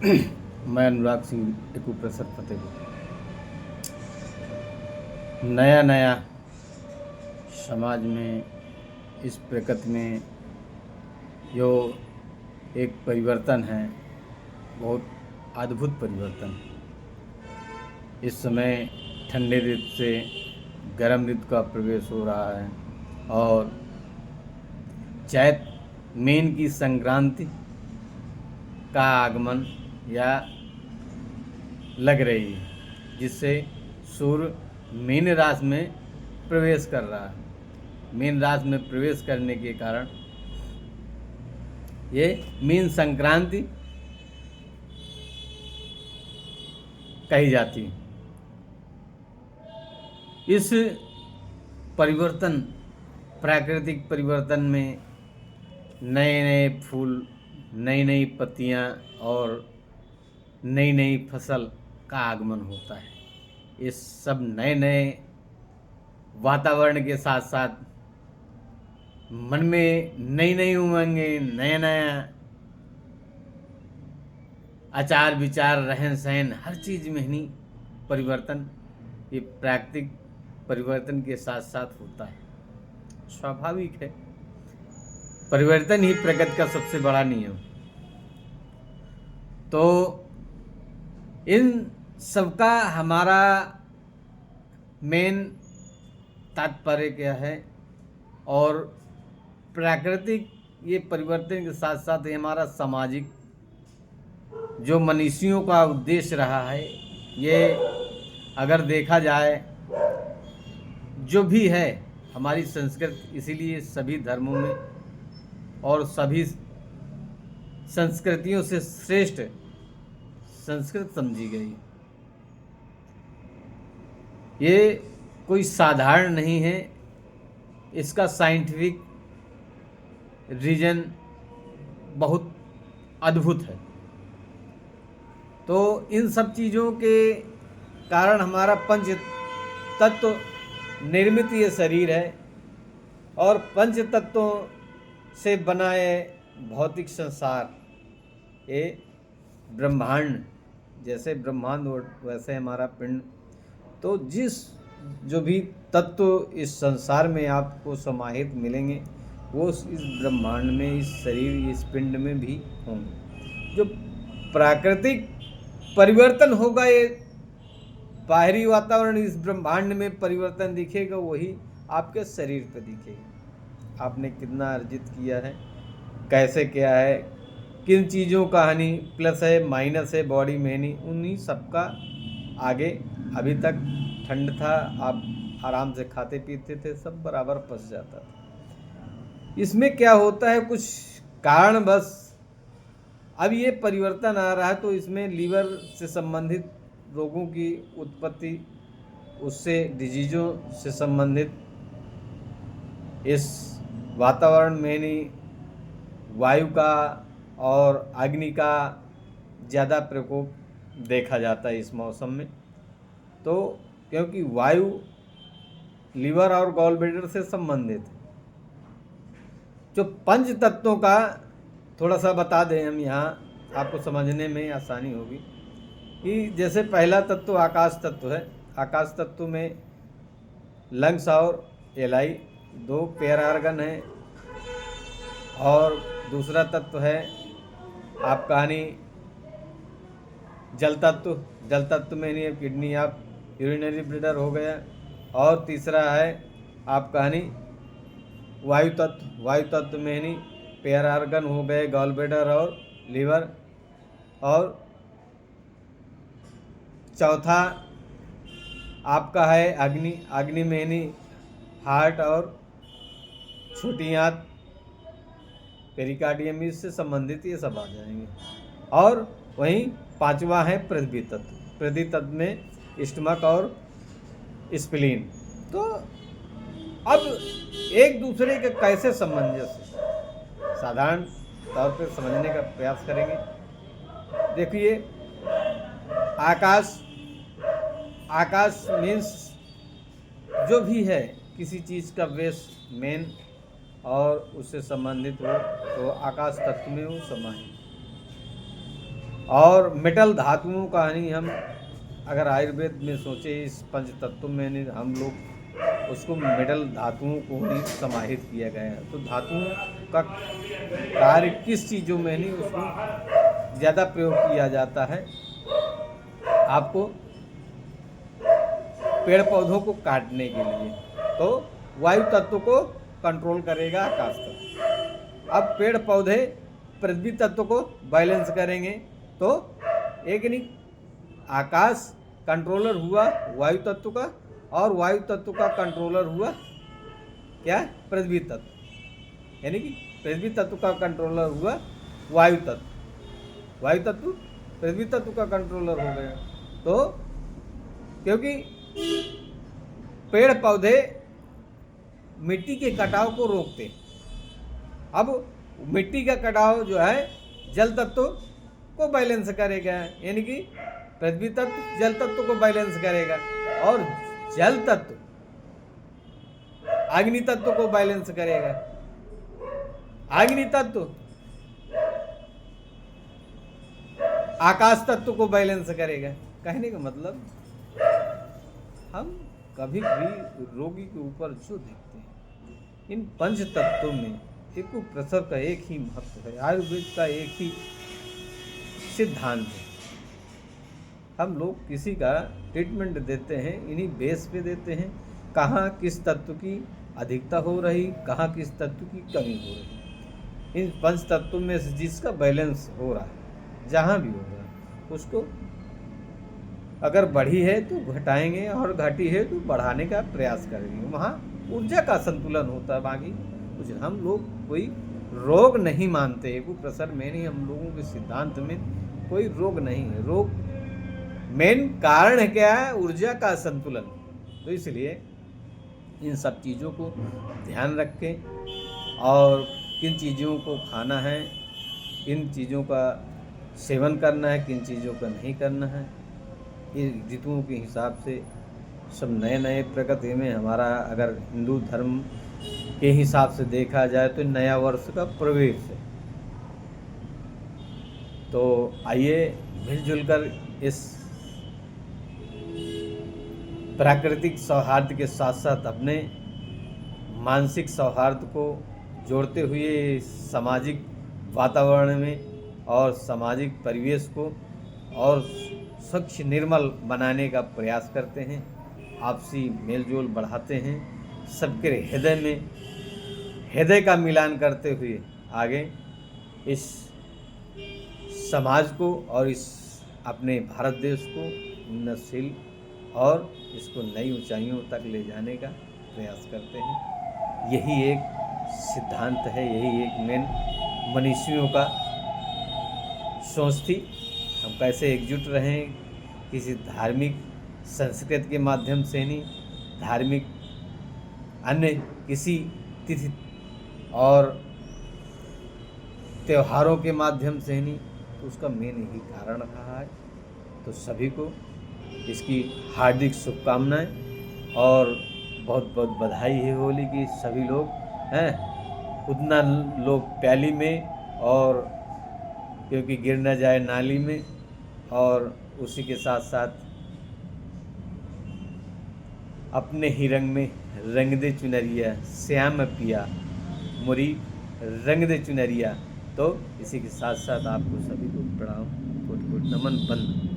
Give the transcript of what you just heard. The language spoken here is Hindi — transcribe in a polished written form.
मैं अनुराग सिंह एकू प्रेसर फतेहपुर। नया नया समाज में इस प्रकृति में जो एक परिवर्तन है, बहुत अद्भुत परिवर्तन। इस समय ठंडे ऋतु से गर्म ऋतु का प्रवेश हो रहा है और चैत मेन की संक्रांति का आगमन या लग रही है, जिससे सूर्य मीन राशि में प्रवेश कर रहा है। मीन राशि में प्रवेश करने के कारण ये मीन संक्रांति कही जाती है। इस परिवर्तन, प्राकृतिक परिवर्तन में नए नए फूल, नई नई पत्तियाँ और नई नई फसल का आगमन होता है। इस सब नए नए वातावरण के साथ साथ मन में नई नई उमंगें, नया नया आचार विचार, रहन सहन, हर चीज़ में ही परिवर्तन, ये प्राकृतिक परिवर्तन के साथ साथ होता है। स्वाभाविक है, परिवर्तन ही प्रकृति का सबसे बड़ा नियम। तो इन सबका हमारा मेन तात्पर्य क्या है, और प्राकृतिक ये परिवर्तन के साथ साथ ये हमारा सामाजिक जो मनुष्यों का उद्देश्य रहा है, ये अगर देखा जाए जो भी है हमारी संस्कृति, इसीलिए सभी धर्मों में और सभी संस्कृतियों से श्रेष्ठ संस्कृत समझी गई। ये कोई साधारण नहीं है, इसका साइंटिफिक रीजन बहुत अद्भुत है। तो इन सब चीज़ों के कारण हमारा पंच तत्व निर्मित ये शरीर है और पंच तत्वों से बना है भौतिक संसार, ये ब्रह्मांड। जैसे ब्रह्मांड वैसे हमारा पिंड। तो जो भी तत्व इस संसार में आपको समाहित मिलेंगे, वो इस ब्रह्मांड में, इस शरीर, इस पिंड में भी होंगे। जो प्राकृतिक परिवर्तन होगा, ये बाहरी वातावरण, इस ब्रह्मांड में परिवर्तन दिखेगा, वही आपके शरीर पर दिखेगा। आपने कितना अर्जित किया है, कैसे क्या है, किन चीज़ों का हानि प्लस है, माइनस है बॉडी में, नहीं उन्हीं सबका आगे। अभी तक ठंड था, आप आराम से खाते पीते थे, सब बराबर पच जाता था। इसमें क्या होता है, कुछ कारण बस अब ये परिवर्तन आ रहा है, तो इसमें लीवर से संबंधित रोगों की उत्पत्ति, उससे डिजीज़ों से संबंधित इस वातावरण में नहीं वायु का और अग्नि का ज़्यादा प्रकोप देखा जाता है इस मौसम में। तो क्योंकि वायु लीवर और गॉल ब्लैडर से संबंधित है। जो पंच तत्वों का थोड़ा सा बता दें हम यहाँ, आपको समझने में आसानी होगी कि जैसे पहला तत्व आकाश तत्व है। आकाश तत्व में लंग्स और एलाई दो पेयर आर्गन है, और दूसरा तत्व है आपका जल तत्व। जल तत्व में नहीं किडनी, आप यूरिनरी ब्लैडर हो गया। और तीसरा है आपका वायु तत्व। वायु तत्व में नहीं पेयर आर्गन हो गए, गॉल ब्लैडर और लीवर। और चौथा आपका है अग्नि। अग्नि में नहीं हार्ट और छोटी आंत, पेरिकार्डियम, इससे संबंधित ये सब आ जाएंगे। और वहीं पांचवा है पृथ्वी तत्व। पृथ्वी तत्व में स्टमक और स्प्लीन। तो अब एक दूसरे के कैसे सामंजस्य, साधारण तौर पर समझने का प्रयास करेंगे। देखिए, आकाश मीन्स जो भी है किसी चीज़ का बेस मेन और उससे संबंधित हो, तो आकाश तत्व में वो समाहित। और मेटल धातुओं का यानी हम अगर आयुर्वेद में सोचे इस पंच तत्व में नहीं हम लोग उसको मेटल धातुओं को ही समाहित किया गया है। तो धातुओं का कार्य किस चीज़ों में नहीं उसको ज़्यादा प्रयोग किया जाता है। आपको पेड़ पौधों को काटने के लिए तो वायु तत्व को कंट्रोल करेगा आकाश तत्व। अब पेड़ पौधे पृथ्वी तत्व को बैलेंस करेंगे तो एक नहीं आकाश कंट्रोलर हुआ वायु तत्व का और वायु तत्व का कंट्रोलर हुआ क्या पृथ्वी तत्व, यानी कि पृथ्वी तत्व का कंट्रोलर हुआ वायु तत्व, वायु तत्व पृथ्वी तत्व का कंट्रोलर हो गया। तो क्योंकि पेड़ पौधे मिट्टी के कटाव को रोकते, अब मिट्टी का कटाव जो है जल तत्व को बैलेंस करेगा, यानी कि पृथ्वी तत्व जल तत्व को बैलेंस करेगा और जल तत्व अग्नि तत्व को बैलेंस करेगा, अग्नि तत्व आकाश तत्व को बैलेंस करेगा। कहने का मतलब हम कभी भी रोगी के ऊपर जो देखते हैं इन पंच तत्वों में एक प्रसव का एक ही महत्व है, आयुर्वेद का एक ही सिद्धांत है। हम लोग किसी का ट्रीटमेंट देते हैं इन्हीं बेस पे देते हैं, कहाँ किस तत्व की अधिकता हो रही, कहाँ किस तत्व की कमी हो रही। इन पंच तत्वों में से जिसका बैलेंस हो रहा है जहाँ भी हो रहा है उसको अगर बढ़ी है तो घटाएंगे और घटी है तो बढ़ाने का प्रयास करेंगे, वहाँ ऊर्जा का संतुलन होता है। बाकी कुछ हम लोग कोई रोग नहीं मानते, वो प्रसर में नहीं, हम लोगों के सिद्धांत में कोई रोग नहीं है। रोग मेन कारण है क्या है, ऊर्जा का संतुलन। तो इसलिए इन सब चीज़ों को ध्यान रखें और किन चीज़ों को खाना है, किन चीज़ों का सेवन करना है, किन चीज़ों का नहीं करना है, ये ऋतुओं के हिसाब से सब नए नए प्रकृति में हमारा अगर हिंदू धर्म के हिसाब से देखा जाए तो नया वर्ष का प्रवेश है। तो आइए मिलजुल कर इस प्राकृतिक सौहार्द के साथ साथ अपने मानसिक सौहार्द को जोड़ते हुए सामाजिक वातावरण में और सामाजिक परिवेश को और स्वच्छ निर्मल बनाने का प्रयास करते हैं, आपसी मेलजोल बढ़ाते हैं, सबके हृदय में हृदय का मिलान करते हुए आगे इस समाज को और इस अपने भारत देश को उन्नतशील और इसको नई ऊंचाइयों तक ले जाने का प्रयास करते हैं। यही एक सिद्धांत है, यही एक मेन मनीषियों का सोच थी। हम कैसे एकजुट रहें, किसी धार्मिक संस्कृति के माध्यम से नहीं, धार्मिक अन्य किसी तिथि और त्योहारों के माध्यम से नहीं, तो उसका मेन यही कारण रहा है। तो सभी को इसकी हार्दिक शुभकामनाएं और बहुत बहुत बधाई है होली की। सभी लोग हैं उतना लोग प्याली में और क्योंकि गिर न जाए नाली में, और उसी के साथ साथ अपने ही रंग में रंग दे चुनरिया श्याम पिया मुरी रंग दे चुनरिया। तो इसी के साथ साथ आपको सभी को प्रणाम, कोटि कोटि नमन, बंद।